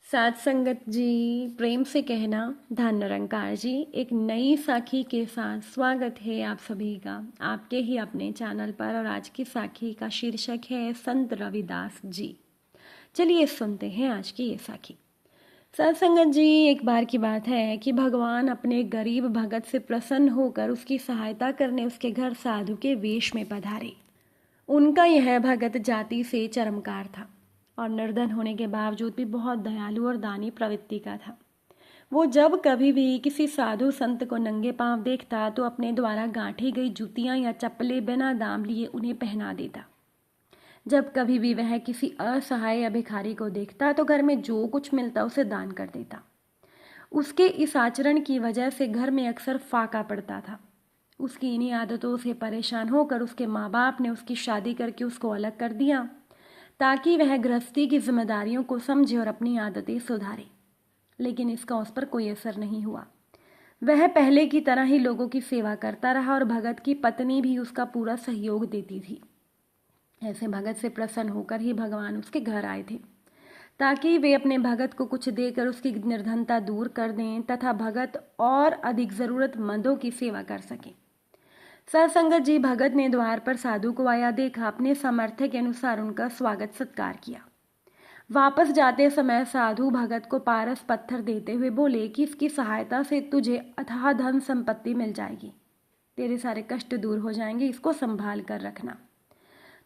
साथ संगत जी, प्रेम से कहना धन निरंकार जी। एक नई साखी के साथ स्वागत है आप सभी का आपके ही अपने चैनल पर। और आज की साखी का शीर्षक है संत रविदास जी। चलिए सुनते हैं आज की ये साखी। साथ संगत जी, एक बार की बात है कि भगवान अपने गरीब भगत से प्रसन्न होकर उसकी सहायता करने उसके घर साधु के वेश में पधारे। उनका यह भगत जाति से चरमकार था और निर्धन होने के बावजूद भी बहुत दयालु और दानी प्रवृत्ति का था। वो जब कभी भी किसी साधु संत को नंगे पांव देखता तो अपने द्वारा गांठी गई जूतियां या चप्पलें बिना दाम लिए उन्हें पहना देता। जब कभी भी वह किसी असहाय या भिखारी को देखता तो घर में जो कुछ मिलता उसे दान कर देता। उसके इस आचरण की वजह से घर में अक्सर फाका पड़ता था। उसकी इन्हीं आदतों से परेशान होकर उसके माँ बाप ने उसकी शादी करके उसको अलग कर दिया ताकि वह गृहस्थी की जिम्मेदारियों को समझे और अपनी आदतें सुधारे। लेकिन इसका उस पर कोई असर नहीं हुआ। वह पहले की तरह ही लोगों की सेवा करता रहा और भगत की पत्नी भी उसका पूरा सहयोग देती थी। ऐसे भगत से प्रसन्न होकर ही भगवान उसके घर आए थे ताकि वे अपने भगत को कुछ देकर उसकी निर्धनता दूर कर दें तथा भगत और अधिक जरूरतमंदों की सेवा कर सकें। सत्संगत जी, भगत ने द्वार पर साधु को आया देखा, अपने सामर्थ्य के अनुसार उनका स्वागत सत्कार किया। वापस जाते समय साधु भगत को पारस पत्थर देते हुए बोले कि इसकी सहायता से तुझे अथाह धन संपत्ति मिल जाएगी, तेरे सारे कष्ट दूर हो जाएंगे, इसको संभाल कर रखना।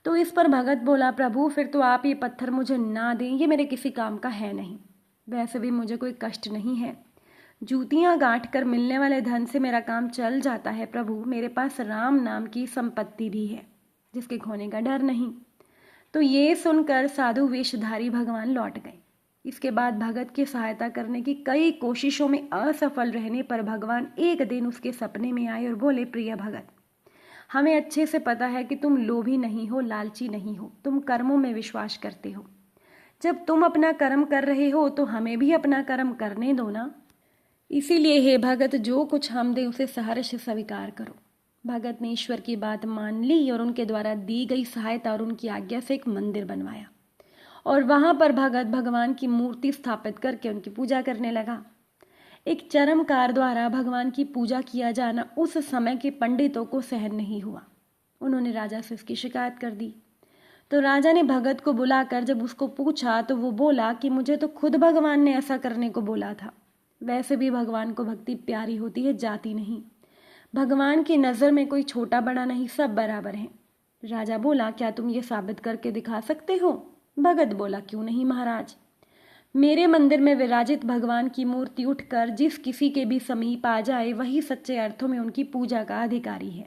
तो इस पर भगत बोला, प्रभु फिर तो आप ये पत्थर मुझे ना दें, ये मेरे किसी काम का है नहीं। वैसे भी मुझे कोई कष्ट नहीं है, जूतियां गांठ कर मिलने वाले धन से मेरा काम चल जाता है। प्रभु मेरे पास राम नाम की संपत्ति भी है जिसके खोने का डर नहीं। तो ये सुनकर साधु वेशधारी भगवान लौट गए। इसके बाद भगत की सहायता करने की कई कोशिशों में असफल रहने पर भगवान एक दिन उसके सपने में आए और बोले, प्रिय भगत, हमें अच्छे से पता है कि तुम लोभी नहीं हो, लालची नहीं हो, तुम कर्मों में विश्वास करते हो। जब तुम अपना कर्म कर रहे हो तो हमें भी अपना कर्म करने दो ना। इसीलिए हे भगत, जो कुछ हम दे उसे सहर्ष स्वीकार करो। भगत ने ईश्वर की बात मान ली और उनके द्वारा दी गई सहायता और उनकी आज्ञा से एक मंदिर बनवाया और वहां पर भगत भगवान की मूर्ति स्थापित करके उनकी पूजा करने लगा। एक चरमकार द्वारा भगवान की पूजा किया जाना उस समय के पंडितों को सहन नहीं हुआ। उन्होंने राजा से इसकी शिकायत कर दी। तो राजा ने भगत को बुलाकर जब उसको पूछा तो वो बोला कि मुझे तो खुद भगवान ने ऐसा करने को बोला था। वैसे भी भगवान को भक्ति प्यारी होती है, जाति नहीं। भगवान की नज़र में कोई छोटा बड़ा नहीं, सब बराबर हैं। राजा बोला, क्या तुम ये साबित करके दिखा सकते हो? भगत बोला, क्यों नहीं महाराज। मेरे मंदिर में विराजित भगवान की मूर्ति उठकर जिस किसी के भी समीप आ जाए वही सच्चे अर्थों में उनकी पूजा का अधिकारी है।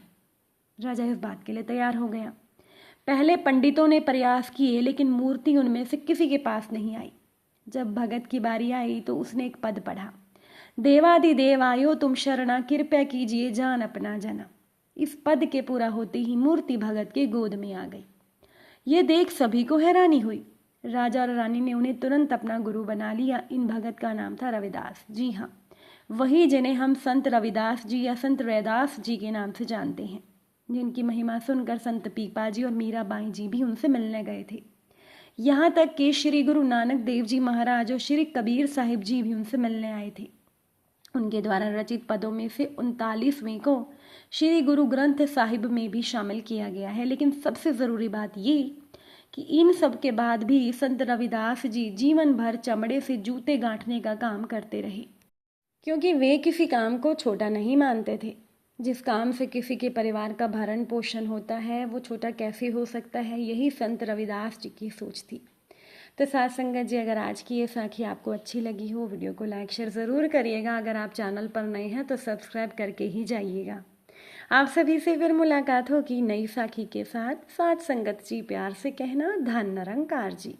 राजा इस बात के लिए तैयार हो गया। पहले पंडितों ने प्रयास किए लेकिन मूर्ति उनमें से किसी के पास नहीं आई। जब भगत की बारी आई तो उसने एक पद पढ़ा, देवादिदेव आयो तुम शरणा, कृपया कीजिए जान अपना जना। इस पद के पूरा होते ही मूर्ति भगत के गोद में आ गई। ये देख सभी को हैरानी हुई। राजा और रानी ने उन्हें तुरंत अपना गुरु बना लिया। इन भगत का नाम था रविदास। जी हाँ, वही जिन्हें हम संत रविदास जी या संत रैदास जी के नाम से जानते हैं, जिनकी महिमा सुनकर संत पीपा जी और मीराबाई जी भी उनसे मिलने गए थे। यहाँ तक कि श्री गुरु नानक देव जी महाराज और श्री कबीर साहिब जी भी उनसे मिलने आए थे। उनके द्वारा रचित पदों में से 39वें को श्री गुरु ग्रंथ साहिब में भी शामिल किया गया है। लेकिन सबसे ज़रूरी बात ये कि इन सब के बाद भी संत रविदास जी जीवन भर चमड़े से जूते गांठने का काम करते रहे, क्योंकि वे किसी काम को छोटा नहीं मानते थे। जिस काम से किसी के परिवार का भरण पोषण होता है वो छोटा कैसे हो सकता है, यही संत रविदास जी की सोच थी। तो साथ संगत जी, अगर आज की ये साखी आपको अच्छी लगी हो, वीडियो को लाइक शेयर ज़रूर करिएगा। अगर आप चैनल पर नए हैं तो सब्सक्राइब करके ही जाइएगा। आप सभी से फिर मुलाकात होगी नई साखी के साथ। साथ संगत जी, प्यार से कहना धन निरंकार जी।